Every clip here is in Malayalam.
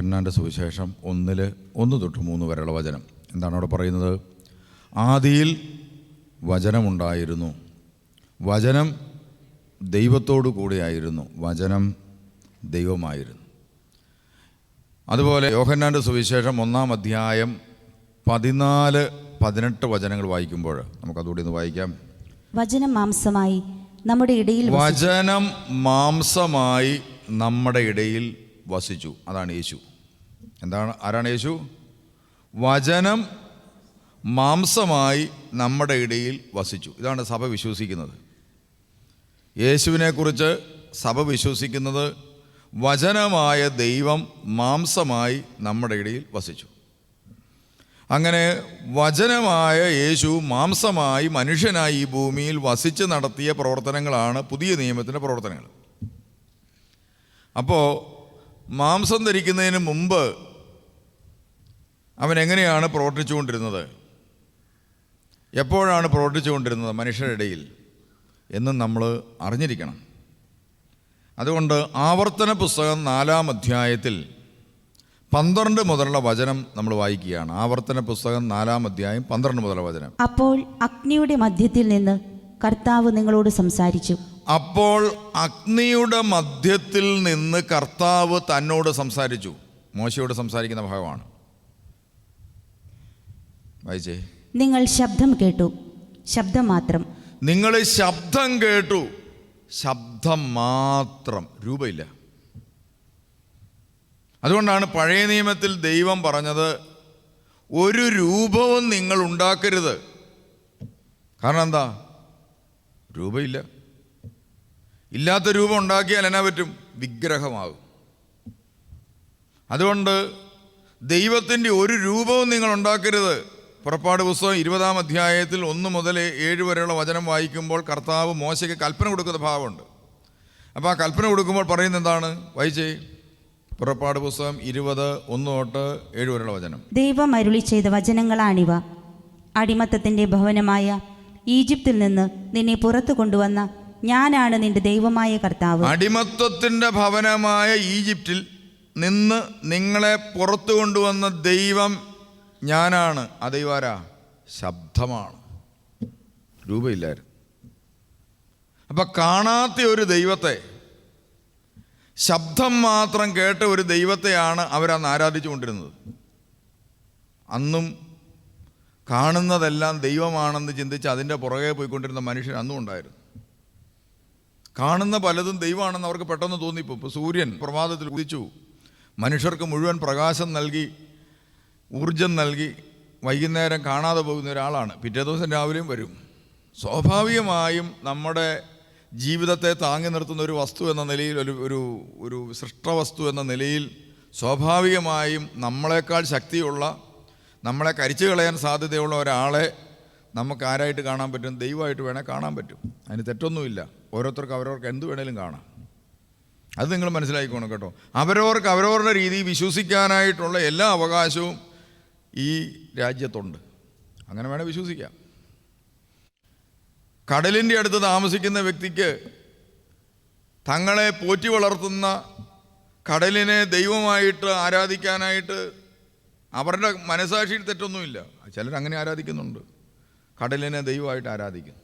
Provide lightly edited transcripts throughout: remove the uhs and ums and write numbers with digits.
യോഹന്നാൻ്റെ സുവിശേഷം 1:1 വരെയുള്ള വചനം. എന്താണ് അവിടെ പറയുന്നത്? ആദിയിൽ വചനമുണ്ടായിരുന്നു, വചനം ദൈവത്തോടു കൂടിയായിരുന്നു, വചനം ദൈവമായിരുന്നു. അതുപോലെ യോഹന്നാൻ്റെ സുവിശേഷം 1-14-18 വചനങ്ങൾ വായിക്കുമ്പോൾ നമുക്കതുകൂടി ഒന്ന് വായിക്കാം. വചനം മാംസമായി നമ്മുടെ ഇടയിൽ വസിച്ചു. അതാണ് യേശു. ആരാണ് യേശു? വചനം മാംസമായി നമ്മുടെ ഇടയിൽ വസിച്ചു. ഇതാണ് സഭ വിശ്വസിക്കുന്നത്. യേശുവിനെക്കുറിച്ച് സഭ വിശ്വസിക്കുന്നത് വചനമായ ദൈവം മാംസമായി നമ്മുടെ ഇടയിൽ വസിച്ചു. അങ്ങനെ വചനമായ യേശു മാംസമായി മനുഷ്യനായി ഈ ഭൂമിയിൽ വസിച്ച് നടത്തിയ പ്രവർത്തനങ്ങളാണ് പുതിയ നിയമത്തിൻ്റെ പ്രവർത്തനങ്ങൾ. അപ്പോൾ മാംസം ധരിക്കുന്നതിന് മുമ്പ് അവൻ എങ്ങനെയാണ് പ്രവർത്തിച്ചുകൊണ്ടിരുന്നത്, എപ്പോഴാണ് പ്രവർത്തിച്ചുകൊണ്ടിരുന്നത് മനുഷ്യരുടെ ഇടയിൽ എന്നും നമ്മൾ അറിഞ്ഞിരിക്കണം. അതുകൊണ്ട് ആവർത്തന പുസ്തകം 4-ാം അധ്യായത്തിൽ 12 മുതലുള്ള വചനം നമ്മൾ വായിക്കുകയാണ്. ആവർത്തന പുസ്തകം 4-ാം അധ്യായം 12 മുതലുള്ള വചനം. അപ്പോൾ അഗ്നിയുടെ മധ്യത്തിൽ നിന്ന് കർത്താവ് നിങ്ങളോട് സംസാരിച്ചു. അപ്പോൾ അഗ്നിയുടെ മധ്യത്തിൽ നിന്ന് കർത്താവ് തന്നോട് സംസാരിച്ചു. മോശയോട് സംസാരിക്കുന്ന ഭാഗമാണ്. വായിച്ചേ. നിങ്ങൾ ശബ്ദം കേട്ടു, ശബ്ദം മാത്രം. നിങ്ങൾ ശബ്ദം കേട്ടു, ശബ്ദം മാത്രം, രൂപമില്ല. അതുകൊണ്ടാണ് പഴയ നിയമത്തിൽ ദൈവം പറഞ്ഞത്, ഒരു രൂപവും നിങ്ങൾ ഉണ്ടാക്കരുത്. കാരണം എന്താ? രൂപമില്ല. ഇല്ലാത്ത രൂപം ഉണ്ടാക്കിയാൽ എന്നാ പറ്റും? വിഗ്രഹമാകും. അതുകൊണ്ട് ദൈവത്തിൻ്റെ ഒരു രൂപവും നിങ്ങൾ ഉണ്ടാക്കരുത്. പുറപ്പാട് പുസ്തകം 20-ാം അധ്യായത്തിൽ 1 മുതൽ 7 വരെയുള്ള വചനം വായിക്കുമ്പോൾ കർത്താവ് മോശയ്ക്ക് കൽപ്പന കൊടുക്കുന്ന ഭാവമുണ്ട്. അപ്പോൾ ആ കൽപ്പന കൊടുക്കുമ്പോൾ പറയുന്നത് എന്താണ്? വായിച്ചേ. പുറപ്പാട് പുസ്തകം 20:1-7 വരെയുള്ള വചനം. ദൈവം അരുളി ചെയ്ത വചനങ്ങളാണിവ. അടിമത്തത്തിൻ്റെ ഭവനമായ ഈജിപ്തിൽ നിന്ന് നിന്നെ പുറത്തു കൊണ്ടുവന്ന ഞാനാണ് നിന്റെ ദൈവമായ കർത്താവ്. അടിമത്തത്തിൻ്റെ ഭവനമായ ഈജിപ്തിൽ നിന്ന് നിങ്ങളെ പുറത്തു കൊണ്ടുവന്ന ദൈവം ഞാനാണ്. ആ ദൈവാരാ? ശബ്ദമാണ്, രൂപമില്ലായിരുന്നു. അപ്പം കാണാത്ത ഒരു ദൈവത്തെ, ശബ്ദം മാത്രം കേട്ട ഒരു ദൈവത്തെയാണ് അവരന്ന് ആരാധിച്ചു കൊണ്ടിരുന്നത്. അന്നും കാണുന്നതെല്ലാം ദൈവമാണെന്ന് ചിന്തിച്ച് അതിൻ്റെ പുറകെ പോയിക്കൊണ്ടിരുന്ന മനുഷ്യൻ അന്നും ഉണ്ടായിരുന്നു. കാണുന്ന പലതും ദൈവമാണെന്ന് അവർക്ക് പെട്ടെന്ന് തോന്നിപ്പോൾ. ഇപ്പോൾ സൂര്യൻ പ്രഭാതത്തിൽ ഉദിച്ചു, മനുഷ്യർക്ക് മുഴുവൻ പ്രകാശം നൽകി, ഊർജം നൽകി, വൈകുന്നേരം കാണാതെ പോകുന്ന ഒരാളാണ്. പിറ്റേ ദിവസം രാവിലെയും വരും. സ്വാഭാവികമായും നമ്മുടെ ജീവിതത്തെ താങ്ങി നിർത്തുന്ന ഒരു വസ്തു എന്ന നിലയിൽ, ഒരു സൃഷ്ടവസ്തു എന്ന നിലയിൽ സ്വാഭാവികമായും നമ്മളെക്കാൾ ശക്തിയുള്ള, നമ്മളെ കരിച്ചു കളയാൻ സാധ്യതയുള്ള ഒരാളെ നമുക്ക് ആരായിട്ട് കാണാൻ പറ്റും? ദൈവമായിട്ട് വേണേൽ കാണാൻ പറ്റും. അതിന് തെറ്റൊന്നുമില്ല. ഓരോരുത്തർക്ക് അവരവർക്ക് എന്ത് വേണേലും കാണാം. അത് നിങ്ങൾ മനസ്സിലാക്കിക്കോണം കേട്ടോ. അവരവർക്ക് അവരവരുടെ രീതിയിൽ വിശ്വസിക്കാനായിട്ടുള്ള എല്ലാ അവകാശവും ഈ രാജ്യത്തുണ്ട്. അങ്ങനെ വേണേൽ വിശ്വസിക്കാം. കടലിൻ്റെ അടുത്ത് താമസിക്കുന്ന വ്യക്തിക്ക് തങ്ങളെ പോറ്റി വളർത്തുന്ന കടലിനെ ദൈവമായിട്ട് ആരാധിക്കാനായിട്ട് അവരുടെ മനസാക്ഷിയിൽ തെറ്റൊന്നുമില്ല. ചിലരങ്ങനെ ആരാധിക്കുന്നുണ്ട്, കടലിനെ ദൈവമായിട്ട് ആരാധിക്കുന്നു.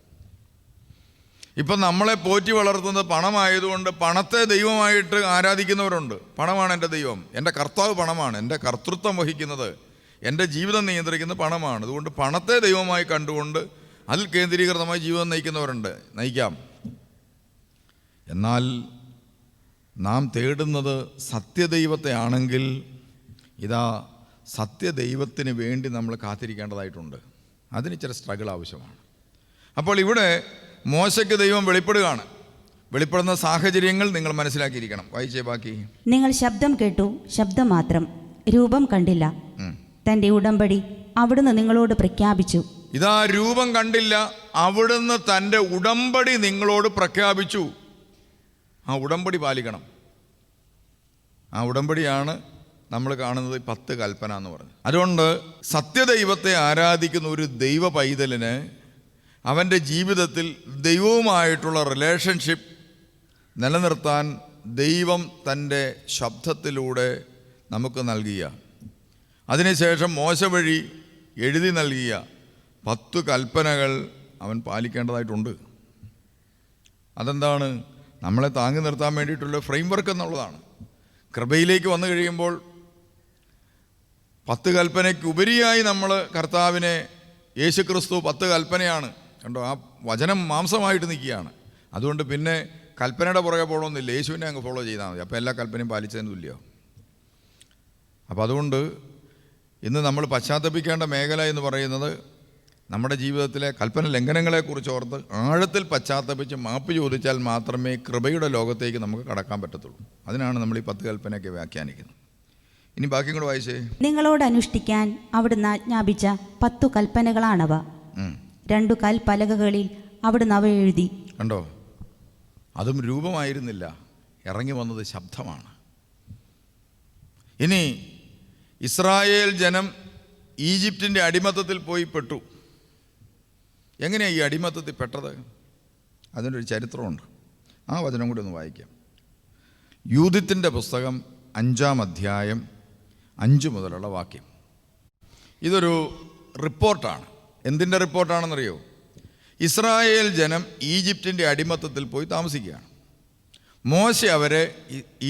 ഇപ്പം നമ്മളെ പോറ്റി വളർത്തുന്നത് പണമായതുകൊണ്ട് പണത്തെ ദൈവമായിട്ട് ആരാധിക്കുന്നവരുണ്ട്. പണമാണ് എൻ്റെ ദൈവം, എൻ്റെ കർത്താവ് പണമാണ്, എൻ്റെ കർത്തൃത്വം വഹിക്കുന്നത്, എൻ്റെ ജീവിതം നിയന്ത്രിക്കുന്നത് പണമാണ്. അതുകൊണ്ട് പണത്തെ ദൈവമായി കണ്ടുകൊണ്ട് അതിൽ കേന്ദ്രീകൃതമായി ജീവിതം നയിക്കുന്നവരുണ്ട്. നയിക്കാം. എന്നാൽ നാം തേടുന്നത് സത്യദൈവത്തെ ആണെങ്കിൽ ഇതാ സത്യദൈവത്തിന് വേണ്ടി നമ്മൾ കാത്തിരിക്കേണ്ടതായിട്ടുണ്ട്. അതിന് ചില സ്ട്രഗിൾ ആവശ്യമാണ്. അപ്പോൾ ഇവിടെ മോശയ്ക്ക് ദൈവം വെളിപ്പെടുകയാണ്. വെളിപ്പെടുന്ന സാഹചര്യങ്ങൾ നിങ്ങൾ മനസ്സിലാക്കിയിരിക്കണം. വായിച്ചേ ബാക്കി. നിങ്ങൾ ശബ്ദം കേട്ടു, ശബ്ദം മാത്രം, രൂപം കണ്ടില്ല. തൻ്റെ ഉടമ്പടി അവിടുന്ന് നിങ്ങളോട് പ്രഖ്യാപിച്ചു. ഇതാ രൂപം കണ്ടില്ല, അവിടുന്ന് തൻ്റെ ഉടമ്പടി നിങ്ങളോട് പ്രഖ്യാപിച്ചു. ആ ഉടമ്പടി പാലിക്കണം. ആ ഉടമ്പടിയാണ് നമ്മൾ കാണുന്നത് 10 കൽപ്പന എന്ന് പറഞ്ഞു. അതുകൊണ്ട് സത്യദൈവത്തെ ആരാധിക്കുന്ന ഒരു ദൈവ പൈതലിന് അവൻ്റെ ജീവിതത്തിൽ ദൈവവുമായിട്ടുള്ള റിലേഷൻഷിപ്പ് നിലനിർത്താൻ ദൈവം തൻ്റെ ശബ്ദത്തിലൂടെ നമുക്ക് നൽകിയ, അതിനുശേഷം മോശ വഴി എഴുതി നൽകിയ 10 കൽപ്പനകൾ അവൻ പാലിക്കേണ്ടതായിട്ടുണ്ട്. അതെന്താണ്? നമ്മളെ താങ്ങി നിർത്താൻ വേണ്ടിയിട്ടുള്ള ഫ്രെയിംവർക്ക് എന്നുള്ളതാണ്. കൃപയിലേക്ക് വന്നു കഴിയുമ്പോൾ 10 കൽപ്പനയ്ക്ക് ഉപരിയായി നമ്മൾ കർത്താവിനെ, യേശുക്രിസ്തു 10 കൽപ്പനയാണ് കണ്ടോ, ആ വചനം മാംസമായിട്ട് നിൽക്കുകയാണ്. അതുകൊണ്ട് പിന്നെ കൽപ്പനയുടെ പുറകെ പോകണമെന്നില്ല, യേശുവിനെ അങ്ങ് ഫോളോ ചെയ്താൽ മതി, അപ്പോൾ എല്ലാ കൽപ്പനയും പാലിച്ചതിന് തുല്യമാവും. അപ്പോൾ അതുകൊണ്ട് ഇന്ന് നമ്മൾ പശ്ചാത്തപിക്കേണ്ട മേഖല എന്ന് പറയുന്നത് നമ്മുടെ ജീവിതത്തിലെ കൽപ്പന ലംഘനങ്ങളെക്കുറിച്ച് ഓർത്ത് ആഴത്തിൽ പശ്ചാത്തപിച്ച് മാപ്പ് ചോദിച്ചാൽ മാത്രമേ കൃപയുടെ ലോകത്തേക്ക് നമുക്ക് കടക്കാൻ പറ്റത്തുള്ളൂ. അതിനാണ് നമ്മൾ ഈ 10 കൽപ്പനയൊക്കെ വ്യാഖ്യാനിക്കുന്നത്. ഇനി ബാക്കി കൂടെ വായിച്ചേ. നിങ്ങളോട് അനുഷ്ഠിക്കാൻ അവിടുന്ന് ആജ്ഞാപിച്ച 10 കൽപ്പനകളാണവ. 2 കൽപ്പലകകളിൽ അവിടുന്ന് അവ എഴുതി. കണ്ടോ, അതും രൂപമായിരുന്നില്ല, ഇറങ്ങി വന്നത് ശബ്ദമാണ്. ഇനി ഇസ്രായേൽ ജനം ഈജിപ്തിൻ്റെ അടിമത്തത്തിൽ പോയി പെട്ടു. എങ്ങനെയാണ് ഈ അടിമത്തത്തിൽ പെട്ടത്? അതിനൊരു ചരിത്രമുണ്ട്. ആ വചനം കൂടി ഒന്ന് വായിക്കാം. യൂദിത്തിൻ്റെ പുസ്തകം 5-ാം അധ്യായം 5 മുതലുള്ള വാക്യം. ഇതൊരു റിപ്പോർട്ടാണ്. എന്തിൻ്റെ റിപ്പോർട്ടാണെന്നറിയോ? ഇസ്രായേൽ ജനം ഈജിപ്തിൻ്റെ അടിമത്തത്തിൽ പോയി താമസിക്കുകയാണ്. മോശ അവരെ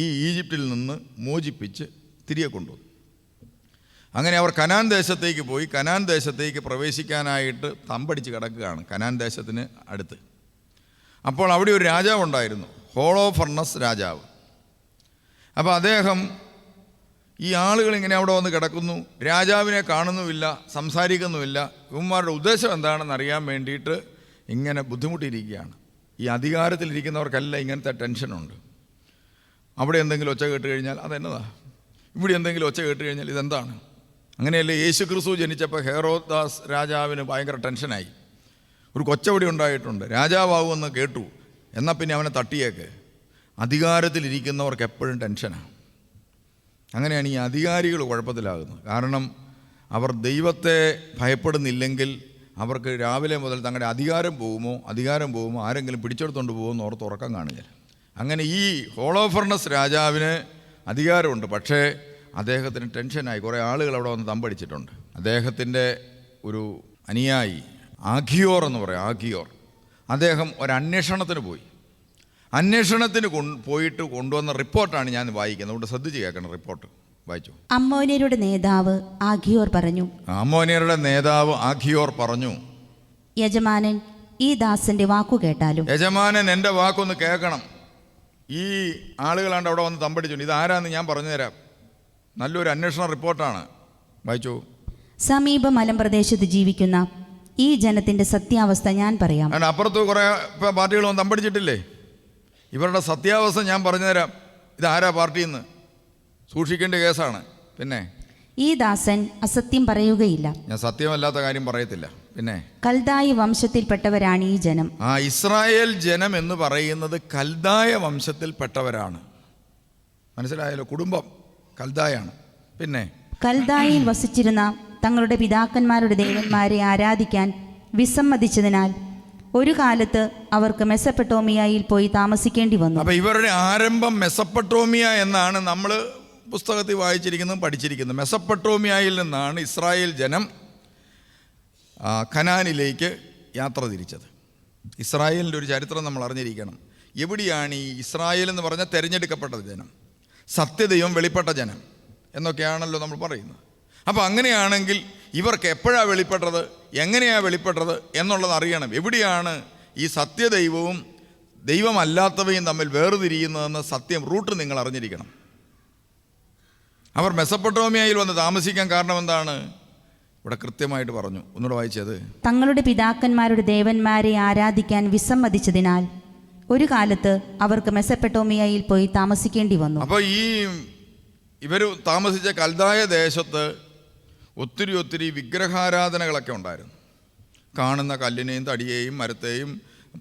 ഈ ഈജിപ്തിൽ നിന്ന് മോചിപ്പിച്ച് തിരികെ കൊണ്ടുവന്നു. അങ്ങനെ അവർ കനാൻ ദേശത്തേക്ക് പോയി. കനാൻ ദേശത്തേക്ക് പ്രവേശിക്കാനായിട്ട് തമ്പടിച്ച് കിടക്കുകയാണ്, കനാൻ ദേശത്തിന് അടുത്ത്. അപ്പോൾ അവിടെ ഒരു രാജാവുണ്ടായിരുന്നു, ഹോളോഫർണസ് രാജാവ്. അപ്പോൾ അദ്ദേഹം, ഈ ആളുകൾ ഇങ്ങനെ അവിടെ വന്ന് കിടക്കുന്നു, രാജാവിനെ കാണുന്നുമില്ല, സംസാരിക്കുന്നുമില്ല. ഇവന്മാരുടെ ഉദ്ദേശം എന്താണെന്ന് അറിയാൻ വേണ്ടിയിട്ട് ഇങ്ങനെ ബുദ്ധിമുട്ടിയിരിക്കുകയാണ്. ഈ അധികാരത്തിലിരിക്കുന്നവർക്കെല്ലാം ഇങ്ങനത്തെ ടെൻഷനുണ്ട്. അവിടെ എന്തെങ്കിലും ഒച്ച കേട്ട് കഴിഞ്ഞാൽ അതെന്നതാ, ഇവിടെ എന്തെങ്കിലും ഒച്ച കേട്ട് കഴിഞ്ഞാൽ ഇതെന്താണ്? അങ്ങനെയല്ലേ യേശുക്രിസ്തു ജനിച്ചപ്പോൾ ഹെറോദാസ് രാജാവിന് ഭയങ്കര ടെൻഷനായി. ഒരു കൊച്ചവിടെ ഉണ്ടായിട്ടുണ്ട്, രാജാവാകുമെന്ന് കേട്ടു, എന്നാൽ പിന്നെ അവനെ തട്ടിയേക്ക്. അധികാരത്തിലിരിക്കുന്നവർക്ക് എപ്പോഴും ടെൻഷനാണ്. അങ്ങനെയാണ് ഈ അധികാരികൾ കുഴപ്പത്തിലാകുന്നത്. കാരണം അവർ ദൈവത്തെ ഭയപ്പെടുന്നില്ലെങ്കിൽ അവർക്ക് രാവിലെ മുതൽ തങ്ങളുടെ അധികാരം പോകുമോ, ആരെങ്കിലും പിടിച്ചെടുത്തുകൊണ്ട് പോകുമെന്ന് ഓർത്ത് ഉറക്കം കാണില്ല. അങ്ങനെ ഈ ഹോളോഫർണസ് രാജാവിന് അധികാരമുണ്ട്, പക്ഷേ അദ്ദേഹത്തിന് ടെൻഷനായി. കുറേ ആളുകൾ അവിടെ വന്ന് തമ്പടിച്ചിട്ടുണ്ട്. അദ്ദേഹത്തിൻ്റെ ഒരു അനുയായി ആഖിയോർ എന്ന് പറയും, ആഖിയോർ, അദ്ദേഹം ഒരു അന്വേഷണത്തിന് പോയി. അന്വേഷണത്തിന് പോയിട്ട് കൊണ്ടുവന്ന റിപ്പോർട്ടാണ് ഞാൻ വായിക്കുന്നത്. അതുകൊണ്ട് ശ്രദ്ധിച്ച് കേൾക്കണം. റിപ്പോർട്ട് വായിച്ചു. അമ്മോന്യരുടെ നേതാവ് ആഖിയോർ പറഞ്ഞു, യജമാനൻ ഈ ദാസന്റെ വാക്കു കേട്ടാലും. യജമാനൻ എൻ്റെ വാക്കൊന്ന് കേൾക്കണം. ഈ ആളുകളാണ്ട് അവിടെ വന്ന് തമ്പടിച്ചു. ഇതാരാന്ന് ഞാൻ പറഞ്ഞു തരാം. നല്ലൊരു അന്വേഷണ റിപ്പോർട്ടാണ്. വായിച്ചു. സമീപ മലമ്പ്രദേശത്ത് ജീവിക്കുന്ന ഈ ജനത്തിന്റെ സത്യാവസ്ഥ ഞാൻ പറയാം. അപ്പുറത്ത് കുറേ പാർട്ടികൾ വന്ന് തമ്പടിച്ചിട്ടില്ലേ? ഇവരുടെ സത്യാവസ്ഥ ഞാൻ പറഞ്ഞുതരാം. ഇതാരാ പാർട്ടിയെന്ന് സൂക്ഷിക്കേണ്ട കേസാണ്. പിന്നെ ഈ ദാസൻ അസത്യം പറയുകയില്ല, ഞാൻ സത്യമല്ലാത്ത കാര്യം പറയത്തില്ല. പിന്നെ കൽദായി വംശത്തിൽപ്പെട്ടവരാണ് ഈ ജനം. ഇസ്രായേൽ ജനം എന്ന് പറയുന്നത് കൽദായ വംശത്തിൽപ്പെട്ടവരാണ്. മനസ്സിലായല്ലോ? കുടുംബം കൽദായാണ്. പിന്നെ കൽദായിൽ വസിച്ചിരുന്ന തങ്ങളുടെ പിതാക്കന്മാരുടെ ദേവന്മാരെ ആരാധിക്കാൻ വിസമ്മതിച്ചതിനാൽ ഒരു കാലത്ത് അവർക്ക് മെസപ്പൊട്ടോമിയയിൽ പോയി താമസിക്കേണ്ടി വന്നു. അപ്പോൾ ഇവരുടെ ആരംഭം മെസപ്പൊട്ടോമിയ എന്നാണ് നമ്മൾ പുസ്തകത്തിൽ വായിച്ചിരിക്കുന്നതും പഠിച്ചിരിക്കുന്നത്. മെസപ്പൊട്ടോമിയയിൽ നിന്നാണ് ഇസ്രായേൽ ജനം കനാനിലേക്ക് യാത്ര തിരിച്ചത്. ഇസ്രായേലിൻ്റെ ഒരു ചരിത്രം നമ്മൾ അറിഞ്ഞിരിക്കണം. എവിടെയാണ് ഈ ഇസ്രായേൽ എന്ന് പറഞ്ഞാൽ തിരഞ്ഞെടുക്കപ്പെട്ട ജനം, സത്യദൈവം വെളിപ്പെട്ട ജനം എന്നൊക്കെയാണല്ലോ നമ്മൾ പറയുന്നത്. അപ്പോൾ അങ്ങനെയാണെങ്കിൽ ഇവർക്ക് എപ്പോഴാണ് വെളിപ്പെട്ടത്, എങ്ങനെയാണ് വെളിപ്പെട്ടത് എന്നുള്ളത് അറിയണം. എവിടെയാണ് ഈ സത്യദൈവവും ദൈവമല്ലാത്തവയും തമ്മിൽ വേർതിരിയുന്നതെന്ന് സത്യം റൂട്ട് നിങ്ങൾ അറിഞ്ഞിരിക്കണം. അവർ മെസപ്പൊട്ടോമിയയിൽ വന്ന് താമസിക്കാൻ കാരണം എന്താണ്? ഇവിടെ കൃത്യമായിട്ട് പറഞ്ഞു. ഒന്നുകൂടെ വായിച്ചത്. തങ്ങളുടെ പിതാക്കന്മാരുടെ ദേവന്മാരെ ആരാധിക്കാൻ വിസമ്മതിച്ചതിനാൽ ഒരു കാലത്ത് അവർക്ക് മെസപ്പൊട്ടോമിയയിൽ പോയി താമസിക്കേണ്ടി വന്നു. അപ്പോൾ ഇവർ താമസിച്ച കൽദായ ദേശത്ത് ഒത്തിരി വിഗ്രഹാരാധനകളൊക്കെ ഉണ്ടായിരുന്നു. കാണുന്ന കല്ലിനെയും തടിയെയും മരത്തെയും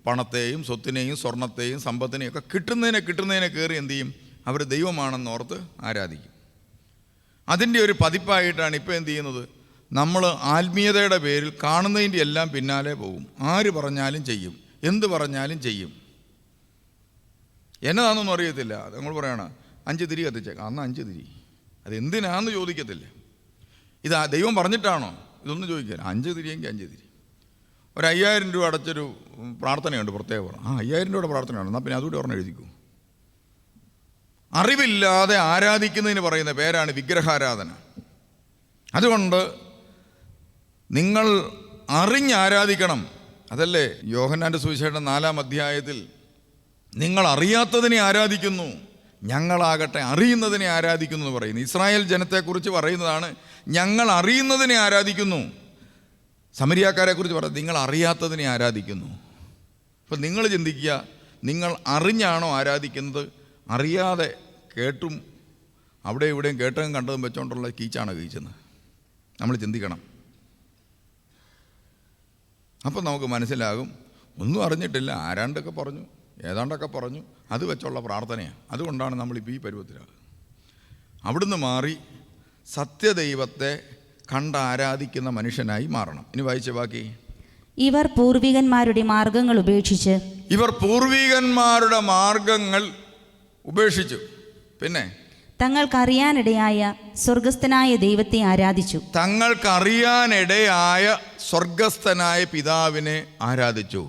പണത്തെയും സ്വത്തിനെയും സ്വർണത്തെയും സമ്പത്തിനെയും ഒക്കെ കിട്ടുന്നതിനെ കയറി എന്തു ചെയ്യും? അവർ ദൈവമാണെന്നോർത്ത് ആരാധിക്കും. അതിൻ്റെ ഒരു പതിപ്പായിട്ടാണ് ഇപ്പോൾ എന്ത് ചെയ്യുന്നത്? നമ്മൾ ആത്മീയതയുടെ പേരിൽ കാണുന്നതിൻ്റെ എല്ലാം പിന്നാലെ പോകും. ആര് പറഞ്ഞാലും ചെയ്യും, എന്ത് പറഞ്ഞാലും ചെയ്യും. എന്നതാണെന്നൊന്നും അറിയത്തില്ല. നമ്മൾ പറയണം 5 തിരി കത്തിച്ചേക്കാം, അന്ന് 5 തിരി. അതെന്തിനാന്ന് ചോദിക്കത്തില്ല. ഇത് ദൈവം പറഞ്ഞിട്ടാണോ ഇതൊന്നും ചോദിക്കില്ല. 5 തിരിയെങ്കിൽ 5 തിരി. ഒരു 5000 രൂപ അടച്ചൊരു പ്രാർത്ഥനയുണ്ട്, പ്രത്യേകം പറഞ്ഞു. 5000 രൂപയുടെ പ്രാർത്ഥനയാണ്. എന്നാൽ പിന്നെ അതുകൂടി പറഞ്ഞ് എഴുതിക്കൂ. അറിവില്ലാതെ ആരാധിക്കുന്നതിന് പറയുന്ന പേരാണ് വിഗ്രഹാരാധന. അതുകൊണ്ട് നിങ്ങൾ അറിഞ്ഞാരാധിക്കണം. അതല്ലേ യോഹന്നാൻ്റെ സുവിശേഷം 4-ാം അധ്യായത്തിൽ നിങ്ങൾ അറിയാത്തതിനെ ആരാധിക്കുന്നു, ഞങ്ങളാകട്ടെ അറിയുന്നതിനെ ആരാധിക്കുന്നു എന്ന് പറയുന്നു. ഇസ്രായേൽ ജനത്തെക്കുറിച്ച് പറയുന്നതാണ്, ഞങ്ങൾ അറിയുന്നതിനെ ആരാധിക്കുന്നു. സമരിയാക്കാരെക്കുറിച്ച് പറയുന്നത് നിങ്ങൾ അറിയാത്തതിനെ ആരാധിക്കുന്നു. അപ്പം നിങ്ങൾ ചിന്തിക്കുക, നിങ്ങൾ അറിഞ്ഞാണോ ആരാധിക്കുന്നത്, അറിയാതെ കേട്ടും അവിടെ ഇവിടെയും കേട്ടതും കണ്ടതും വെച്ചോണ്ടുള്ള കീച്ചാണ് കീച്ചുന്നത്? നമ്മൾ ചിന്തിക്കണം. അപ്പം നമുക്ക് മനസ്സിലാകും, ഒന്നും അറിഞ്ഞിട്ടില്ല, ആരാണ്ടൊക്കെ പറഞ്ഞു, ഏതാണ്ടൊക്കെ പറഞ്ഞു, അത് വെച്ചുള്ള പ്രാർത്ഥനയാണ്. അതുകൊണ്ടാണ് നമ്മളിപ്പോൾ ഈ പരുവത്തിലാകുന്നത്. അവിടുന്ന് മാറി സത്യദൈവത്തെ കണ്ട് ആരാധിക്കുന്ന മനുഷ്യനായി മാറണം. ഇനി വായിച്ച ബാക്കി. ഇവർ പൂർവികന്മാരുടെ മാർഗങ്ങൾ ഉപേക്ഷിച്ചു. പിന്നെ തങ്ങൾക്കറിയാനിടയായ സ്വർഗസ്ഥനായ ദൈവത്തെ ആരാധിച്ചു. തങ്ങൾക്കറിയാനിടയായ സ്വർഗസ്ഥനായ പിതാവിനെ ആരാധിച്ചു.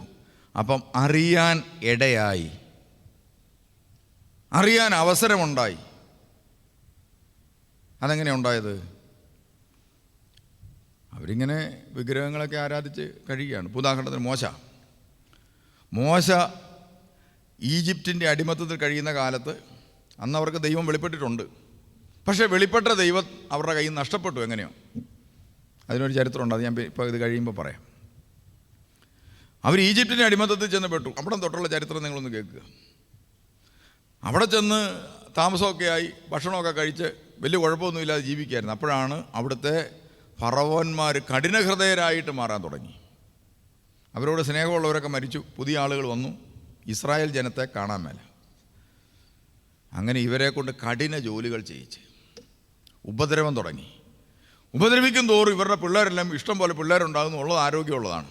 അപ്പം അറിയാൻ ഇടയായി, അറിയാൻ അവസരമുണ്ടായി. അതെങ്ങനെ ഉണ്ടായത്? അവരിങ്ങനെ വിഗ്രഹങ്ങളൊക്കെ ആരാധിച്ച് കഴിയുകയാണ്. ഉദാഹരണത്തിന് മോശ ഈജിപ്തിൻ്റെ അടിമത്തത്തിൽ കഴിയുന്ന കാലത്ത് അന്ന് അവർക്ക് ദൈവം വെളിപ്പെട്ടിട്ടുണ്ട്. പക്ഷേ വെളിപ്പെട്ട ദൈവം അവരുടെ കയ്യിൽ നിന്ന് നഷ്ടപ്പെട്ടു. എങ്ങനെയോ അതിനൊരു ചരിത്രമുണ്ട്, അത് ഞാൻ ഇപ്പോൾ ഇത് കഴിയുമ്പോൾ പറയാം. അവർ ഈജിപ്തിൻ്റെ അടിമത്തത്തിൽ ചെന്ന് പെട്ടു. അവിടെ തൊട്ടുള്ള ചരിത്രം നിങ്ങളൊന്ന് കേൾക്കുക. അവിടെ ചെന്ന് താമസമൊക്കെ ആയി, ഭക്ഷണമൊക്കെ കഴിച്ച് വലിയ കുഴപ്പമൊന്നുമില്ലാതെ ജീവിക്കുകയായിരുന്നു. അപ്പോഴാണ് അവിടുത്തെ ഫറവോന്മാർ കഠിനഹൃദയരായിട്ട് മാറാൻ തുടങ്ങി. അവരോട് സ്നേഹമുള്ളവരൊക്കെ മരിച്ചു, പുതിയ ആളുകൾ വന്നു, ഇസ്രായേൽ ജനത്തെ കാണാൻ മേല. അങ്ങനെ ഇവരെ കൊണ്ട് കഠിന ജോലികൾ ചെയ്യിച്ച് ഉപദ്രവം തുടങ്ങി. ഉപദ്രവിക്കും തോറും ഇവരുടെ പിള്ളേരെല്ലാം ഇഷ്ടം പോലെ പിള്ളേരുണ്ടാകുന്നു, ഉള്ളത് ആരോഗ്യമുള്ളതാണ്.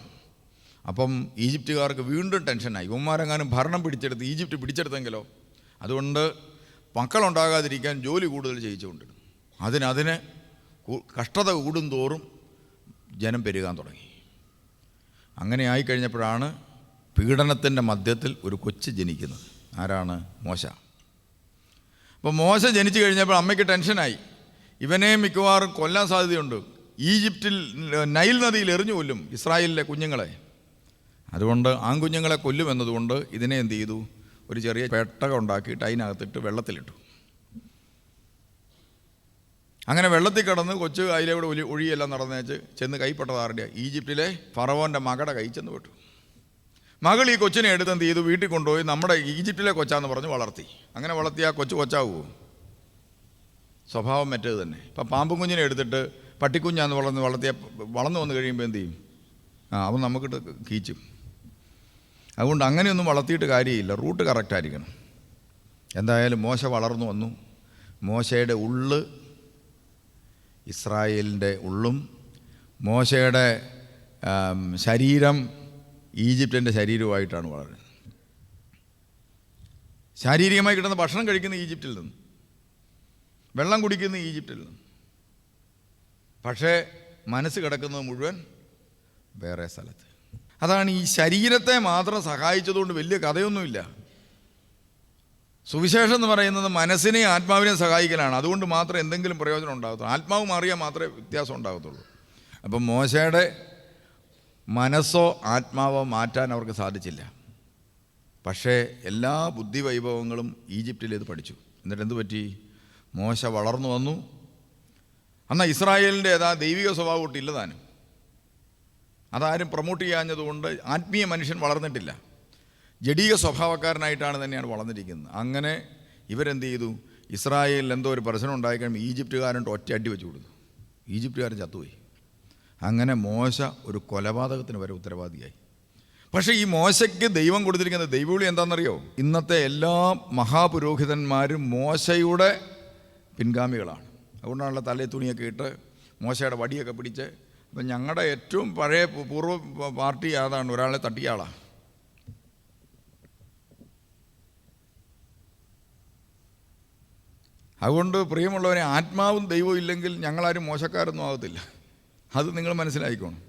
അപ്പം ഈജിപ്തുകാർക്ക് വീണ്ടും ടെൻഷനായി. ഇവന്മാരെങ്ങാനും ഭരണം പിടിച്ചെടുത്ത് ഈജിപ്റ്റ് പിടിച്ചെടുത്തെങ്കിലോ. അതുകൊണ്ട് മക്കളുണ്ടാകാതിരിക്കാൻ ജോലി കൂടുതൽ ചെയ്യിച്ചുകൊണ്ടിരുന്നു. അതിന് കഷ്ടത കൂടുന്തോറും ജനം പെരുകാൻ തുടങ്ങി. അങ്ങനെ ആയിക്കഴിഞ്ഞപ്പോഴാണ് പീഡനത്തിൻ്റെ മധ്യത്തിൽ ഒരു കൊച്ച് ജനിക്കുന്നത്. ആരാണ്? മോശ. അപ്പോൾ മോശ ജനിച്ചു കഴിഞ്ഞപ്പോൾ അമ്മയ്ക്ക് ടെൻഷനായി. ഇവനെ മിക്കവാറും കൊല്ലാൻ സാധ്യതയുണ്ട്. ഈജിപ്തിൽ നൈൽ നദിയിൽ എറിഞ്ഞു കൊല്ലും ഇസ്രായേലിലെ കുഞ്ഞുങ്ങളെ. അതുകൊണ്ട് ആൺകുഞ്ഞുങ്ങളെ കൊല്ലുമെന്നതുകൊണ്ട് ഇതിനെ എന്ത് ചെയ്തു? ഒരു ചെറിയ പെട്ടകം ഉണ്ടാക്കിയിട്ട് അതിനകത്തിട്ട് വെള്ളത്തിലിട്ടു. അങ്ങനെ വെള്ളത്തിൽ കിടന്ന് കൊച്ചു അതിലൂടെ ഒഴിയെല്ലാം നടന്നേച്ച് ചെന്ന് കൈപ്പെട്ടതാറുടെ ഈജിപ്തിലെ ഫറവോൻ്റെ മകളുടെ കൈ ചെന്ന് വിട്ടു. മകൾ ഈ കൊച്ചിനെ എടുത്ത് എന്ത് ചെയ്തു? വീട്ടിൽ കൊണ്ടുപോയി നമ്മുടെ ഈജിപ്തിലെ കൊച്ചാന്ന് പറഞ്ഞ് വളർത്തി. അങ്ങനെ വളർത്തി ആ കൊച്ചാവുമോ? സ്വഭാവം മറ്റേത് തന്നെ. ഇപ്പം പാമ്പും കുഞ്ഞിനെ എടുത്തിട്ട് പട്ടിക്കുഞ്ഞാന്ന് വളർന്നു വന്നു കഴിയുമ്പോൾ എന്ത് ചെയ്യും? അവൻ നമുക്കിട്ട് കീച്ചും. അതുകൊണ്ട് അങ്ങനെയൊന്നും വളർത്തിയിട്ട് കാര്യമില്ല, റൂട്ട് കറക്റ്റായിരിക്കണം. എന്തായാലും മോശ വളർന്നു വന്നു. മോശയുടെ ഉള്ള് ഇസ്രായേലിൻ്റെ ഉള്ളും മോശയുടെ ശരീരം ഈജിപ്തിൻ്റെ ശരീരവുമായിട്ടാണ് വളരുന്നത്. ശാരീരികമായി കിട്ടുന്ന ഭക്ഷണം കഴിക്കുന്ന ഈജിപ്തിൽ നിന്ന്, വെള്ളം കുടിക്കുന്ന ഈജിപ്തിൽ നിന്ന്. പക്ഷേ മനസ്സ് കിടക്കുന്നത് മുഴുവൻ വേറെ സ്ഥലത്ത്. അതാണ് ഈ ശരീരത്തെ മാത്രം സഹായിച്ചതുകൊണ്ട് വലിയ കഥയൊന്നുമില്ല. സുവിശേഷം എന്ന് പറയുന്നത് മനസ്സിനെയും ആത്മാവിനെയും സഹായിക്കലാണ്. അതുകൊണ്ട് മാത്രം എന്തെങ്കിലും പ്രയോജനം ഉണ്ടാകത്തുള്ളൂ. ആത്മാവ് മാറിയാൽ മാത്രമേ വ്യത്യാസം ഉണ്ടാകത്തുള്ളൂ. അപ്പം മോശയുടെ മനസ്സോ ആത്മാവോ മാറ്റാൻ അവർക്ക് സാധിച്ചില്ല. പക്ഷേ എല്ലാ ബുദ്ധിവൈഭവങ്ങളും ഈജിപ്തിലേത് പഠിച്ചു. എന്നിട്ട് എന്ത് പറ്റി? മോശ വളർന്നു വന്നു. എന്നാൽ ഇസ്രായേലിൻ്റെ ദൈവിക സ്വഭാവം ഒട്ടില്ല താനും. അതാരും പ്രൊമോട്ട് ചെയ്യാഞ്ഞതുകൊണ്ട് ആത്മീയ മനുഷ്യൻ വളർന്നിട്ടില്ല. ജഡീക സ്വഭാവക്കാരനായിട്ടാണ് തന്നെയാണ് വളർന്നിരിക്കുന്നത്. അങ്ങനെ ഇവരെന്ത് ചെയ്തു? ഇസ്രായേലിൽ എന്തോ ഒരു പ്രശ്നം ഉണ്ടായിക്കഴിയുമ്പോൾ ഈജിപ്തുകാരൻ ഒറ്റ അടി വെച്ച് കൊടുത്തു. ഈജിപ്തുകാരൻ ചത്തുപോയി. അങ്ങനെ മോശ ഒരു കൊലപാതകത്തിന് വരെ ഉത്തരവാദിയായി. പക്ഷേ ഈ മോശയ്ക്ക് ദൈവം കൊടുത്തിരിക്കുന്ന ദൈവവിളി എന്താണെന്നറിയോ? ഇന്നത്തെ എല്ലാ മഹാപുരോഹിതന്മാരും മോശയുടെ പിൻഗാമികളാണ്. അതുകൊണ്ടാണുള്ള തലയിൽ തുണിയൊക്കെ ഇട്ട് മോശയുടെ വടിയൊക്കെ പിടിച്ച്. അപ്പം ഞങ്ങളുടെ ഏറ്റവും പഴയ പൂർവ്വ പാർട്ടി അതാണ്, ഒരാളെ തട്ടിയ ആളാണ്. അതുകൊണ്ട് പ്രിയമുള്ളവരെ, ആത്മാവും ദൈവവും ഇല്ലെങ്കിൽ ഞങ്ങളാരും മോശക്കാരൊന്നും ആകത്തില്ല. അത് നിങ്ങൾ മനസ്സിലായിക്കോണം.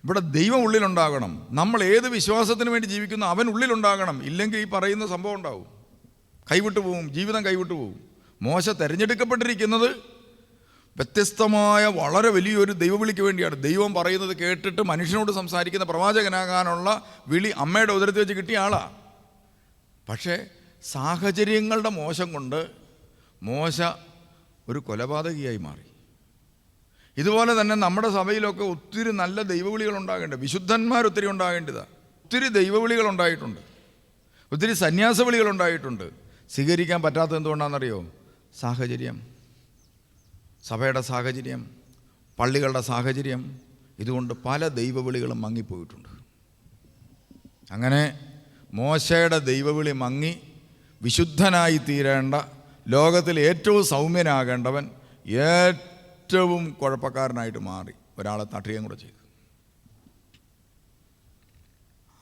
ഇവിടെ ദൈവം ഉള്ളിലുണ്ടാകണം. നമ്മൾ ഏത് വിശ്വാസത്തിന് വേണ്ടി ജീവിക്കുന്നു അവൻ ഉള്ളിലുണ്ടാകണം. ഇല്ലെങ്കിൽ ഈ പറയുന്ന സംഭവം ഉണ്ടാവും, കൈവിട്ടു പോവും, ജീവിതം കൈവിട്ടു പോവും. മോശ തിരഞ്ഞെടുക്കപ്പെട്ടിരിക്കുന്നത് വ്യത്യസ്തമായ വളരെ വലിയൊരു ദൈവവിളിക്ക് വേണ്ടിയാണ്. ദൈവം പറയുന്നത് കേട്ടിട്ട് മനുഷ്യനോട് സംസാരിക്കുന്ന പ്രവാചകനാകാനുള്ള വിളി അമ്മയുടെ ഉദരത്തിൽ വെച്ച് കിട്ടിയ ആളാണ്. പക്ഷേ സാഹചര്യങ്ങളുടെ മോശം കൊണ്ട് മോശ ഒരു കൊലപാതകിയായി മാറി. ഇതുപോലെ തന്നെ നമ്മുടെ സഭയിലൊക്കെ ഒത്തിരി നല്ല ദൈവവിളികൾ ഉണ്ടാകേണ്ടത്, വിശുദ്ധന്മാരൊത്തിരി ഉണ്ടാകേണ്ടതാണ്. ഒത്തിരി ദൈവവിളികൾ ഉണ്ടായിട്ടുണ്ട്, ഒത്തിരി സന്യാസവിളികൾ ഉണ്ടായിട്ടുണ്ട്. സ്വീകരിക്കാൻ പറ്റാത്തത് എന്തുകൊണ്ടാണെന്നറിയോ? സാഹചര്യം, സഭയുടെ സാഹചര്യം, പള്ളികളുടെ സാഹചര്യം. ഇതുകൊണ്ട് പല ദൈവവിളികളും മങ്ങിപ്പോയിട്ടുണ്ട്. അങ്ങനെ മോശയുടെ ദൈവവിളി മങ്ങി വിശുദ്ധനായി തീരേണ്ട, ലോകത്തിൽ ഏറ്റവും സൗമ്യനാകേണ്ടവൻ ഏറ്റവും കുഴപ്പക്കാരനായിട്ട് മാറി. ഒരാളെ തട്ടുകയും കൂടെ ചെയ്തു.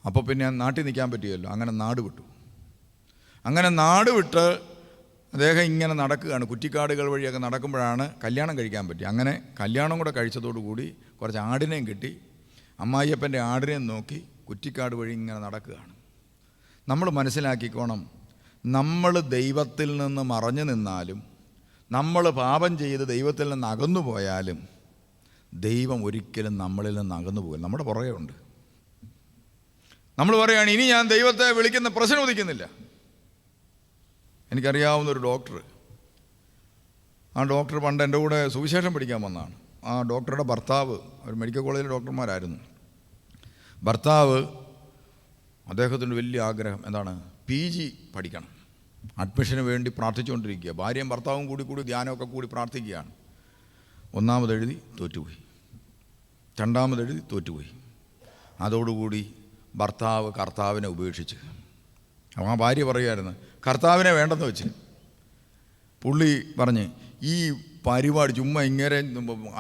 അപ്പോൾ പിന്നെ നാട്ടിൽ നിൽക്കാൻ പറ്റിയല്ലോ. അങ്ങനെ നാട് വിട്ടു. അങ്ങനെ നാട് വിട്ട് അദ്ദേഹം ഇങ്ങനെ നടക്കുകയാണ്. കുറ്റിക്കാടുകൾ വഴിയൊക്കെ നടക്കുമ്പോഴാണ് കല്യാണം കഴിക്കാൻ പറ്റി. അങ്ങനെ കല്യാണം കൂടെ കഴിച്ചതോടുകൂടി കുറച്ച് ആടിനെയും കിട്ടി. അമ്മായിയപ്പൻ്റെ ആടിനെയും നോക്കി കുറ്റിക്കാട് വഴി ഇങ്ങനെ നടക്കുകയാണ്. നമ്മൾ മനസ്സിലാക്കിക്കോണം, നമ്മൾ ദൈവത്തിൽ നിന്ന് മറഞ്ഞു നിന്നാലും, നമ്മൾ പാപം ചെയ്ത് ദൈവത്തിൽ നിന്ന് അകന്നു പോയാലും ദൈവം ഒരിക്കലും നമ്മളിൽ നിന്ന് അകന്നു പോകില്ല. നമ്മുടെ പുറകെ ഉണ്ട്. നമ്മൾ പറയുകയാണ്, ഇനി ഞാൻ ദൈവത്തെ വിളിക്കുന്ന പ്രശ്നം ഉദിക്കുന്നില്ല. എനിക്കറിയാവുന്നൊരു ഡോക്ടർ, ആ ഡോക്ടർ പണ്ട് എൻ്റെ കൂടെ സുവിശേഷം പഠിക്കാൻ വന്നതാണ്. ആ ഡോക്ടറുടെ ഭർത്താവ്, ഒരു മെഡിക്കൽ കോളേജിലെ ഡോക്ടർമാരായിരുന്നു. ഭർത്താവ്, അദ്ദേഹത്തിൻ്റെ വലിയ ആഗ്രഹം എന്താണ്? PG പഠിക്കണം. അഡ്മിഷന് വേണ്ടി പ്രാർത്ഥിച്ചുകൊണ്ടിരിക്കുക. ഭാര്യയും ഭർത്താവും കൂടി ധ്യാനമൊക്കെ കൂടി പ്രാർത്ഥിക്കുകയാണ്. ഒന്നാമതെഴുതി തോറ്റുപോയി, രണ്ടാമതെഴുതി തോറ്റുപോയി. അതോടുകൂടി ഭർത്താവ് കർത്താവിനെ ഉപേക്ഷിച്ച്. ആ ഭാര്യ പറയുമായിരുന്നു, കർത്താവിനെ വേണ്ടെന്ന് വെച്ച്. പുള്ളി പറഞ്ഞ്, ഈ പരിപാടി ചുമ്മാ ഇങ്ങനെ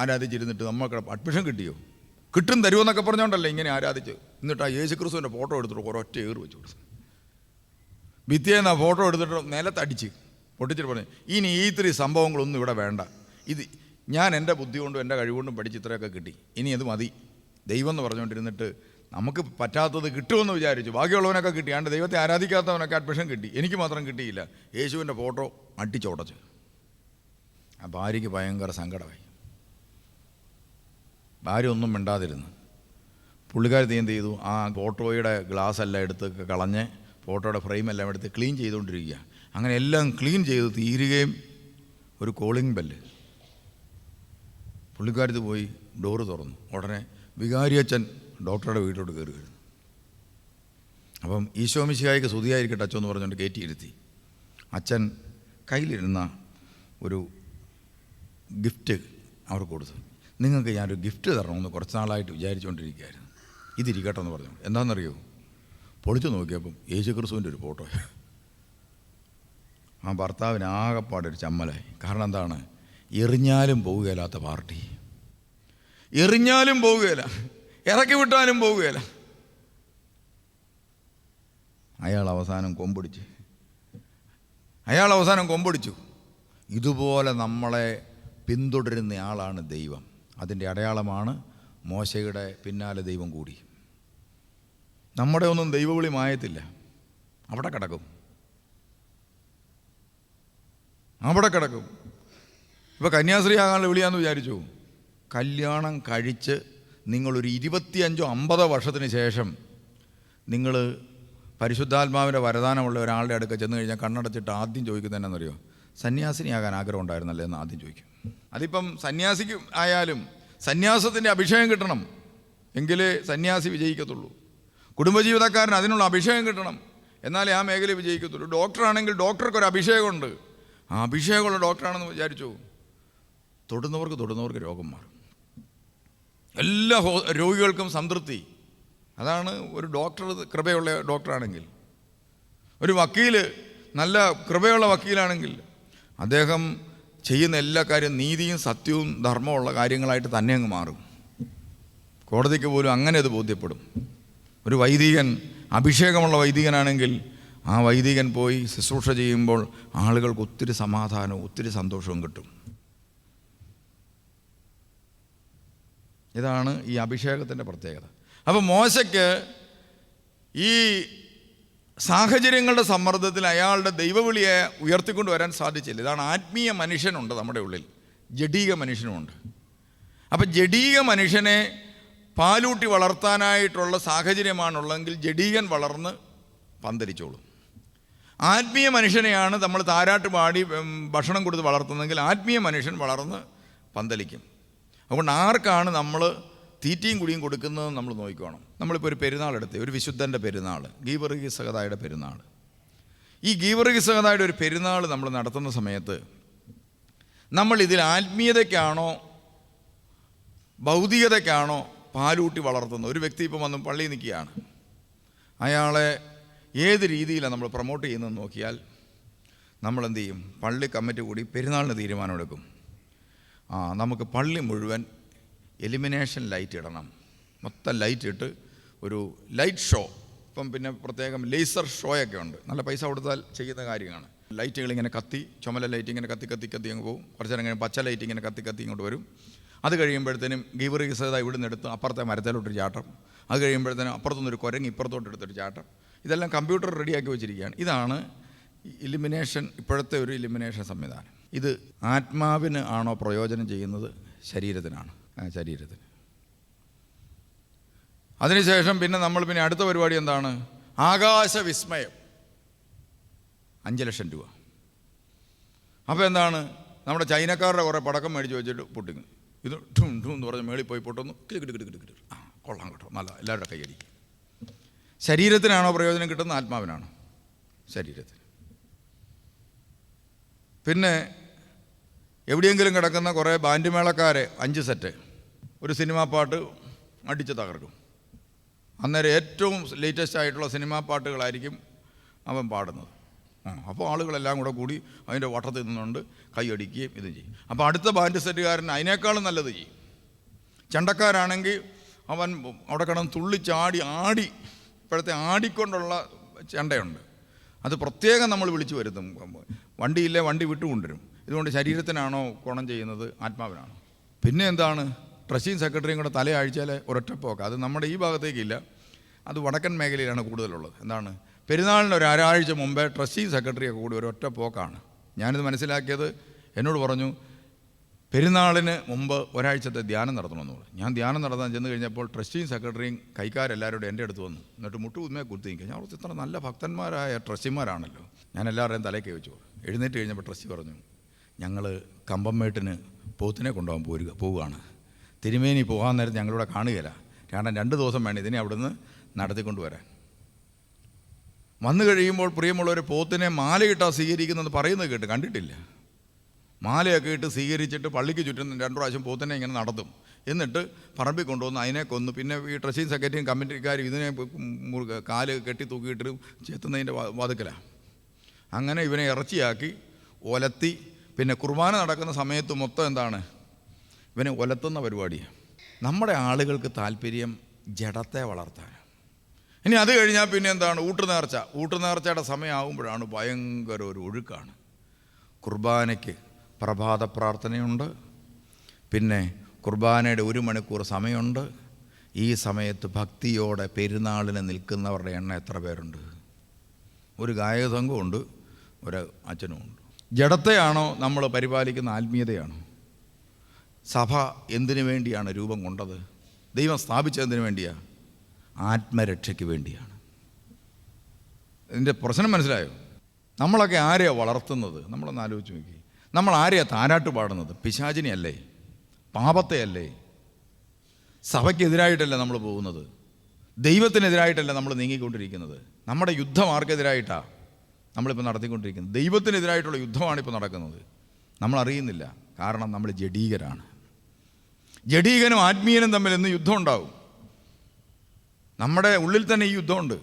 ആരാധിച്ചിരുന്നിട്ട് നമുക്ക് അഡ്മിഷൻ കിട്ടിയോ? കിട്ടും തരുമെന്നൊക്കെ പറഞ്ഞുകൊണ്ടല്ലേ ഇങ്ങനെ ആരാധിച്ച്. എന്നിട്ട് ആ യേശുക്രിസ്തുവിൻ്റെ ഫോട്ടോ എടുത്തിട്ട് ഒരൊറ്റ ഏറ് വെച്ചു കൊടുത്തു. ഭിത്തിയെന്ന് ആ ഫോട്ടോ എടുത്തിട്ട് നിലത്തടിച്ച് പൊട്ടിച്ചിട്ട് പറഞ്ഞു, ഇനി ഈ ഇത്തിരി സംഭവങ്ങളൊന്നും ഇവിടെ വേണ്ട. ഇത് ഞാൻ എൻ്റെ ബുദ്ധി കൊണ്ടും എൻ്റെ കഴിവുകൊണ്ടും പഠിച്ച് ഇത്രയൊക്കെ കിട്ടി, ഇനി അത് മതി. ദൈവം എന്ന് പറഞ്ഞുകൊണ്ടിരുന്നിട്ട് നമുക്ക് പറ്റാത്തത് കിട്ടുമെന്ന് വിചാരിച്ചു. ബാക്കിയുള്ളവനൊക്കെ കിട്ടി. ആണ്ട് ദൈവത്തെ ആരാധിക്കാത്തവനൊക്കെ അഡ്മിഷൻ കിട്ടി, എനിക്ക് മാത്രം കിട്ടിയില്ല. യേശുവിൻ്റെ ഫോട്ടോ അടിച്ചുടച്ച്. ആ ഭാര്യയ്ക്ക് ഭയങ്കര സങ്കടമായി. ഭാര്യ ഒന്നും മിണ്ടാതിരുന്നു. പുള്ളിക്കാരത്തി എന്ത് ചെയ്തു? ആ ഫോട്ടോയുടെ ഗ്ലാസ് എല്ലാം എടുത്ത് കളഞ്ഞ് ഫോട്ടോയുടെ ഫ്രെയിമെല്ലാം എടുത്ത് ക്ലീൻ ചെയ്തുകൊണ്ടിരിക്കുക. അങ്ങനെ എല്ലാം ക്ലീൻ ചെയ്ത് തീരുകയും ഒരു കോളിംഗ് ബെല്ല്. പുള്ളിക്കാരത്ത് പോയി ഡോറ് തുറന്നു. ഉടനെ വികാരിയച്ഛൻ ഡോക്ടറുടെ വീട്ടിലോട്ട് കയറി വരുന്നു. അപ്പം ഈശോ മിശിഹായ്ക്ക് സ്തുതിയായിരിക്കട്ടെ അച്ഛൻ എന്ന് പറഞ്ഞുകൊണ്ട് കയറ്റിയിരുത്തി. അച്ഛൻ കയ്യിലിരുന്ന ഒരു ഗിഫ്റ്റ് അവർക്ക് കൊടുത്തു. നിങ്ങൾക്ക് ഞാനൊരു ഗിഫ്റ്റ് തരണമെന്ന് കുറച്ച് നാളായിട്ട് വിചാരിച്ചുകൊണ്ടിരിക്കുകയായിരുന്നു, ഇതിരിക്കട്ടെ എന്ന് പറഞ്ഞു. എന്താണെന്നറിയോ? പൊളിച്ചു നോക്കിയപ്പം യേശുക്രിസ്തുവിൻ്റെ ഒരു ഫോട്ടോ. ആ ഭർത്താവിന് ആകെപ്പാടൊരു ചമ്മലായി. കാരണം എന്താണ്? എറിഞ്ഞാലും പോവുകയില്ലാത്ത പാർട്ടി, എറിഞ്ഞാലും പോവുകയില്ല, ഇറക്കി വിട്ടാലും പോവുകയില്ല. അയാൾ അവസാനം കൊമ്പൊടിച്ചു. ഇതുപോലെ നമ്മളെ പിന്തുടരുന്ന ആളാണ് ദൈവം. അതിൻ്റെ അടയാളമാണ് മോശയുടെ പിന്നാലെ ദൈവം കൂടി. നമ്മുടെ ഒന്നും ദൈവവിളി മായത്തില്ല, അവിടെ കിടക്കും. ഇപ്പോൾ കന്യാസ്ത്രീ ആകാനുള്ള വിളിയാന്ന് വിചാരിച്ചു. കല്യാണം കഴിച്ച് നിങ്ങളൊരു 25-50 വർഷത്തിന് ശേഷം നിങ്ങൾ പരിശുദ്ധാത്മാവിൻ്റെ വരദാനമുള്ള ഒരാളുടെ അടുക്ക ചെന്ന് കഴിഞ്ഞാൽ കണ്ണടച്ചിട്ട് ആദ്യം ചോദിക്കുന്നത് എന്നാണെന്നറിയോ? സന്യാസിനിയാകാൻ ആഗ്രഹം ഉണ്ടായിരുന്നല്ലേ എന്ന് ആദ്യം ചോദിക്കും. അതിപ്പം സന്യാസിക്ക് ആയാലും സന്യാസത്തിൻ്റെ അഭിഷേകം കിട്ടണം, എങ്കിലേ സന്യാസി വിജയിക്കത്തുള്ളൂ. കുടുംബജീവിതക്കാരന് അതിനുള്ള അഭിഷേകം കിട്ടണം, എന്നാലേ ആ മേഖല വിജയിക്കത്തുള്ളൂ. ഡോക്ടറാണെങ്കിൽ ഡോക്ടർക്കൊരു അഭിഷേകമുണ്ട്. ആ അഭിഷേകമുള്ള ഡോക്ടറാണെന്ന് വിചാരിച്ചു, തൊടുന്നവർക്ക് രോഗം മാറും. എല്ലാ രോഗികൾക്കും സംതൃപ്തി. അതാണ് ഒരു ഡോക്ടർ കൃപയുള്ള ഡോക്ടറാണെങ്കിൽ. ഒരു വക്കീൽ നല്ല കൃപയുള്ള വക്കീലാണെങ്കിൽ അദ്ദേഹം ചെയ്യുന്ന എല്ലാ കാര്യം നീതിയും സത്യവും ധർമ്മമുള്ള കാര്യങ്ങളായിട്ട് തന്നെ അങ്ങ് മാറും. കോടതിക്ക് പോലും അങ്ങനെ അത് ബോധ്യപ്പെടും. ഒരു വൈദികൻ അഭിഷേകമുള്ള വൈദികനാണെങ്കിൽ ആ വൈദികൻ പോയി ശുശ്രൂഷ ചെയ്യുമ്പോൾ ആളുകൾക്ക് ഒത്തിരി സമാധാനവും ഒത്തിരി സന്തോഷവും കിട്ടും. ഇതാണ് ഈ അഭിഷേകത്തിൻ്റെ പ്രത്യേകത. അപ്പോൾ മോശയ്ക്ക് ഈ സാഹചര്യങ്ങളുടെ സമ്മർദ്ദത്തിൽ അയാളുടെ ദൈവവിളിയെ ഉയർത്തിക്കൊണ്ട് വരാൻ സാധിച്ചില്ല. ഇതാണ് ആത്മീയ മനുഷ്യനുണ്ട് നമ്മുടെ ഉള്ളിൽ, ജഡീക മനുഷ്യനുമുണ്ട്. അപ്പം ജഡീക മനുഷ്യനെ പാലൂട്ടി വളർത്താനായിട്ടുള്ള സാഹചര്യമാണുള്ളതെങ്കിൽ ജഡീകൻ വളർന്ന് പന്തലിച്ചോളും. ആത്മീയ മനുഷ്യനെയാണ് നമ്മൾ താരാട്ട് പാടി ഭക്ഷണം കൊടുത്ത് വളർത്തുന്നതെങ്കിൽ ആത്മീയ മനുഷ്യൻ വളർന്ന് പന്തലിക്കും. അതുകൊണ്ട് ആർക്കാണ് നമ്മൾ തീറ്റയും കുടിയും കൊടുക്കുന്നതെന്ന് നമ്മൾ നോക്കിക്കോണം. നമ്മളിപ്പോൾ ഒരു പെരുന്നാളെടുത്ത്, ഒരു വിശുദ്ധൻ്റെ പെരുന്നാൾ, ഗീവർഗീസ് സഹദായുടെ പെരുന്നാൾ. ഈ ഗീവർഗീസ് സഹദായുടെ ഒരു പെരുന്നാൾ നമ്മൾ നടത്തുന്ന സമയത്ത് നമ്മൾ ഇതിൽ ആത്മീയതയ്ക്കാണോ ഭൗതികതയ്ക്കാണോ പാലൂട്ടി വളർത്തുന്നത്? ഒരു വ്യക്തി ഇപ്പം വന്ന് പള്ളിയിൽ നിൽക്കുകയാണ്, അയാളെ ഏത് രീതിയിലാണ് നമ്മൾ പ്രൊമോട്ട് ചെയ്യുന്നതെന്ന് നോക്കിയാൽ നമ്മളെന്ത് ചെയ്യും? പള്ളി കമ്മിറ്റി കൂടി പെരുന്നാളിന് തീരുമാനമെടുക്കും. നമുക്ക് പള്ളി മുഴുവൻ എലിമിനേഷൻ ലൈറ്റ് ഇടണം, മൊത്തം ലൈറ്റ് ഇട്ട് ഒരു ലൈറ്റ് ഷോ. ഇപ്പം പിന്നെ പ്രത്യേകം ലേസർ ഷോയൊക്കെ ഉണ്ട്, നല്ല പൈസ കൊടുത്താൽ ചെയ്യുന്ന കാര്യമാണ്. ലൈറ്റുകൾ ഇങ്ങനെ കത്തി, ചുമല ലൈറ്റ് ഇങ്ങനെ കത്തി കത്തി കത്തി അങ്ങ് പോകും. കുറച്ച് നേരം കഴിഞ്ഞ് പച്ച ലൈറ്റ് ഇങ്ങനെ കത്തി കത്തി ഇങ്ങോട്ട് വരും. അത് കഴിയുമ്പോഴത്തേനും ഗീവർഗീസ് സഹദാ ഇവിടുന്ന് എടുത്ത് അപ്പുറത്തെ മരത്തിലോട്ടൊരു ചാട്ടം, അത് കഴിയുമ്പോഴത്തേനും അപ്പുറത്തുനിന്നൊരു കുരങ്ങ് ഇപ്പുറത്തോട്ടെടുത്തൊരു ചാട്ടം. ഇതെല്ലാം കമ്പ്യൂട്ടർ റെഡിയാക്കി വെച്ചിരിക്കുകയാണ്. ഇതാണ് ഇലിമിനേഷൻ, ഇപ്പോഴത്തെ ഒരു ഇലിമിനേഷൻ സംവിധാനം. ഇത് ആത്മാവിന് ആണോ പ്രയോജനം ചെയ്യുന്നത്, ശരീരത്തിനാണ്? ശരീരത്തിന്. അതിനുശേഷം പിന്നെ നമ്മൾ അടുത്ത പരിപാടി എന്താണ്? ആകാശവിസ്മയം, 5 ലക്ഷം രൂപ. അപ്പോൾ എന്താണ്? നമ്മുടെ ചൈനക്കാരുടെ കുറേ പടക്കം മേടിച്ച് വെച്ചിട്ട് പൊട്ടിങ്ങ്, ഇത് ഠും ഠും എന്ന് പറഞ്ഞ് മേളിൽ പോയി പൊട്ടുന്നു, കിടുകിടുകിടുകിടുകിടു. കൊള്ളാം കേട്ടോ, നല്ല, എല്ലാവരുടെ കൈയടി. ശരീരത്തിനാണോ പ്രയോജനം കിട്ടുന്നത്, ആത്മാവിനാണോ? ശരീരത്തിന്. പിന്നെ എവിടെയെങ്കിലും കിടക്കുന്ന കുറേ ബാൻഡ് മേളക്കാരെ 5 സെറ്റ് ഒരു സിനിമാ പാട്ട് അടിച്ച് തകർക്കും. അന്നേരം ഏറ്റവും ലേറ്റസ്റ്റ് ആയിട്ടുള്ള സിനിമാ പാട്ടുകളായിരിക്കും അവൻ പാടുന്നത്. അപ്പോൾ ആളുകളെല്ലാം കൂടെ കൂടി അതിൻ്റെ വട്ടത്തിൽ നിന്നുകൊണ്ട് കൈയടിക്കുകയും ഇതും ചെയ്യും. അപ്പോൾ അടുത്ത ബാൻഡ് സെറ്റുകാരൻ അതിനേക്കാളും നല്ലത് ചെയ്യും. ചണ്ടക്കാരാണെങ്കിൽ അവൻ അവിടെ കിടന്ന് തുള്ളിച്ചാടി ആടി, ഇപ്പോഴത്തെ ആടിക്കൊണ്ടുള്ള ചെണ്ടയുണ്ട്, അത് പ്രത്യേകം നമ്മൾ വിളിച്ചു വരുത്തും. വണ്ടിയില്ലേ, വണ്ടി വിട്ടുകൊണ്ടുവരും. ഇതുകൊണ്ട് ശരീരത്തിനാണോ ഗുണം ചെയ്യുന്നത്, ആത്മാവിനാണോ? പിന്നെ എന്താണ്? ട്രസ്റ്റിയും സെക്രട്ടറിയും കൂടെ തലയാഴ്ചയിൽ ഒരൊറ്റ പോക്ക്. അത് നമ്മുടെ ഈ ഭാഗത്തേക്കില്ല, അത് വടക്കൻ മേഖലയിലാണ് കൂടുതലുള്ളത്. എന്താണ്? പെരുന്നാളിന് ഒരു ഒരാഴ്ച മുമ്പേ ട്രസ്റ്റിയും സെക്രട്ടറിയൊക്കെ കൂടി ഒരൊറ്റ പോക്കാണ്. ഞാനിത് മനസ്സിലാക്കിയത്, എന്നോട് പറഞ്ഞു പെരുന്നാളിന് മുമ്പ് ഒരാഴ്ചത്തെ ധ്യാനം നടത്തണമെന്ന് പറഞ്ഞു. ഞാൻ ധ്യാനം നടത്താൻ ചെന്ന് കഴിഞ്ഞപ്പോൾ ട്രസ്റ്റിയും സെക്രട്ടറിയും കൈക്കാരെല്ലാവരും എൻ്റെ അടുത്ത് വന്നു. എന്നിട്ട് മുട്ടുകുന്മേ കുത്തി നിൽക്കുക. ഞാൻ ഓർത്ത് ഇത്ര നല്ല ഭക്തന്മാരായ ട്രസ്റ്റിമാരാണല്ലോ. ഞാൻ എല്ലാവരുടെയും തലയ്ക്ക് വെച്ചു. എഴുന്നേറ്റ് കഴിഞ്ഞപ്പോൾ ട്രസ്റ്റി പറഞ്ഞു, ഞങ്ങൾ കമ്പംമേട്ടിന് പോത്തിനെ കൊണ്ടുപോകാൻ പോവുകയാണ്. തിരുമേനി പോകാൻ നേരം ഞങ്ങളിവിടെ കാണുകയില്ല, കാരണം 2 ദിവസം വേണം ഇതിനെ അവിടുന്ന് നടത്തിക്കൊണ്ടുവരാൻ. വന്നു കഴിയുമ്പോൾ പ്രിയമുള്ളവർ, പോത്തിനെ മാലയിട്ടാൽ സ്വീകരിക്കുന്നത് പറയുന്നത് കേട്ട്, കണ്ടിട്ടില്ല. മാലയൊക്കെ ഇട്ട് സ്വീകരിച്ചിട്ട് പള്ളിക്ക് ചുറ്റും 2 പ്രാവശ്യം പോത്തിനെ ഇങ്ങനെ നടത്തും. എന്നിട്ട് പറമ്പിൽ കൊണ്ടുവന്ന് അതിനെ കൊന്നു. പിന്നെ ഈ ട്രസ്റ്റിയും സെക്രട്ടറിയും കമ്മിറ്റിക്കാരും ഇതിനെ കാല് കെട്ടി തൂക്കിയിട്ട് ചെത്തുന്നതിൻ്റെ വതുക്കലാണ്. അങ്ങനെ ഇവനെ ഇറച്ചിയാക്കി ഒലത്തി. പിന്നെ കുർബാന നടക്കുന്ന സമയത്ത് മൊത്തം എന്താണ്? ഇവനെ ഒലത്തുന്ന പരിപാടിയാണ്. നമ്മുടെ ആളുകൾക്ക് താല്പര്യം ജഡത്തെ വളർത്താൻ. ഇനി അത് കഴിഞ്ഞാൽ പിന്നെ എന്താണ്? ഊട്ടുനേർച്ച. ഊട്ടുനേർച്ചയുടെ സമയമാകുമ്പോഴാണ് ഭയങ്കര ഒരു ഒഴുക്കാണ്. കുർബാനയ്ക്ക് പ്രഭാത പ്രാർത്ഥനയുണ്ട്, പിന്നെ കുർബാനയുടെ 1 മണിക്കൂർ സമയമുണ്ട്. ഈ സമയത്ത് ഭക്തിയോടെ പെരുന്നാളിന് നിൽക്കുന്നവരുടെ എണ്ണം എത്ര പേരുണ്ട്? ഒരു ഗായക സംഘമുണ്ട്, ഒരു അച്ഛനുമുണ്ട്. ജഡത്തെയാണോ നമ്മൾ പരിപാലിക്കുന്ന, ആത്മീയതയാണോ? സഭ എന്തിനു വേണ്ടിയാണ് രൂപം കൊണ്ടത്? ദൈവം സ്ഥാപിച്ചതിന് വേണ്ടിയാണ്? ആത്മരക്ഷയ്ക്ക് വേണ്ടിയാണ്. ഇതിൻ്റെ പ്രശ്നം മനസ്സിലായോ? നമ്മളൊക്കെ ആരെയാണ് വളർത്തുന്നത്? നമ്മളൊന്ന് ആലോചിച്ച് നോക്കി. നമ്മൾ ആരെയാണ് താരാട്ട് പാടുന്നത്? പിശാചിനെയല്ലേ? പാപത്തെയല്ലേ? സഭയ്ക്കെതിരായിട്ടല്ല നമ്മൾ പോകുന്നത്, ദൈവത്തിനെതിരായിട്ടല്ല നമ്മൾ നീങ്ങിക്കൊണ്ടിരിക്കുന്നത്. നമ്മുടെ യുദ്ധം ആർക്കെതിരായിട്ടാണ് നമ്മളിപ്പോൾ നടത്തിക്കൊണ്ടിരിക്കുന്നത്? ദൈവത്തിനെതിരായിട്ടുള്ള യുദ്ധമാണിപ്പോൾ നടക്കുന്നത്. നമ്മളറിയുന്നില്ല, കാരണം നമ്മൾ ജഡീകരാണ്. ജഡീകനും ആത്മീയനും തമ്മിൽ ഇന്ന് യുദ്ധം ഉണ്ടാവും. നമ്മുടെ ഉള്ളിൽ തന്നെ ഈ യുദ്ധമുണ്ട്.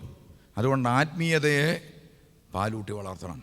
അതുകൊണ്ട് ആത്മീയതയെ പാലൂട്ടി വളർത്തണം.